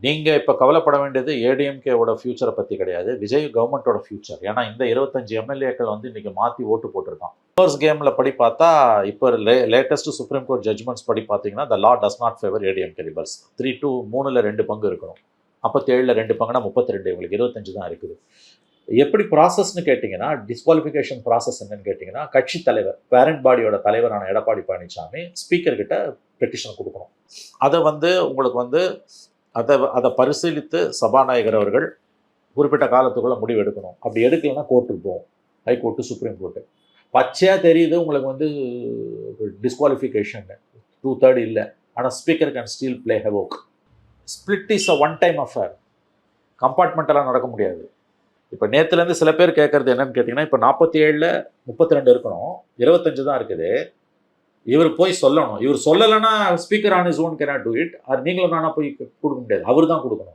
நீங்கள் இப்போ கவலைப்பட வேண்டியது ஏடிஎம்கேவோட ஃபியூச்சரை பற்றி கிடையாது, விஜய் கவர்மெண்ட்டோட ஃபியூச்சர். ஏன்னா இந்த 25 எம்எல்ஏக்கள் வந்து இன்றைக்கி மாற்றி ஓட்டு போட்டிருக்கான். ஃபர்ஸ்ட் கேமில் படி பார்த்தா இப்போ லேட்டஸ்ட் சுப்ரீம் கோர்ட் ஜட்ஜ்மெண்ட்ஸ் படி பார்த்தீங்கன்னா the law does not favour ADMK reverse. 3-2 3ல் 2 பங்கு இருக்கணும். 57ல் 2 பங்குனா 32, இவங்களுக்கு 25 தான் இருக்குது. எப்படி ப்ராசஸ்ன்னு கேட்டிங்கன்னா, டிஸ்குவாலிஃபிகேஷன் ப்ராசஸ் என்னன்னு கேட்டிங்கன்னா, கட்சி தலைவர் பேரண்ட் பாடியோட தலைவரான எடப்பாடி பழனிசாமி ஸ்பீக்கர்கிட்ட பெட்டிஷன் கொடுக்கணும். அதை வந்து உங்களுக்கு வந்து அதை பரிசீலித்து சபாநாயகர் அவர்கள் குறிப்பிட்ட காலத்துக்குள்ளே முடிவு எடுக்கணும். அப்படி எடுக்கலைன்னா கோர்ட்டுக்கு போகும், ஹைகோர்ட்டு, சுப்ரீம் கோர்ட்டு. பச்சையாக தெரியுது உங்களுக்கு வந்து டிஸ்குவாலிஃபிகேஷன் 2/3 இல்லை, ஆனால் speaker can still play havoc. Split is a one time affair, கம்பார்ட்மெண்ட்டெல்லாம் நடக்க முடியாது. இப்போ நேற்றுலேருந்து சில பேர் கேட்குறது என்னன்னு கேட்டிங்கன்னா, இப்போ 47ல் 32 இருக்கணும், 25 தான் இருக்குது. இவர் போய் சொல்லணும். இவர் சொல்லலைன்னா speaker on is own cannot do it. அது நீங்களும் நானா போய் கொடுக்க முடியாது, அவர் தான் கொடுக்கணும்.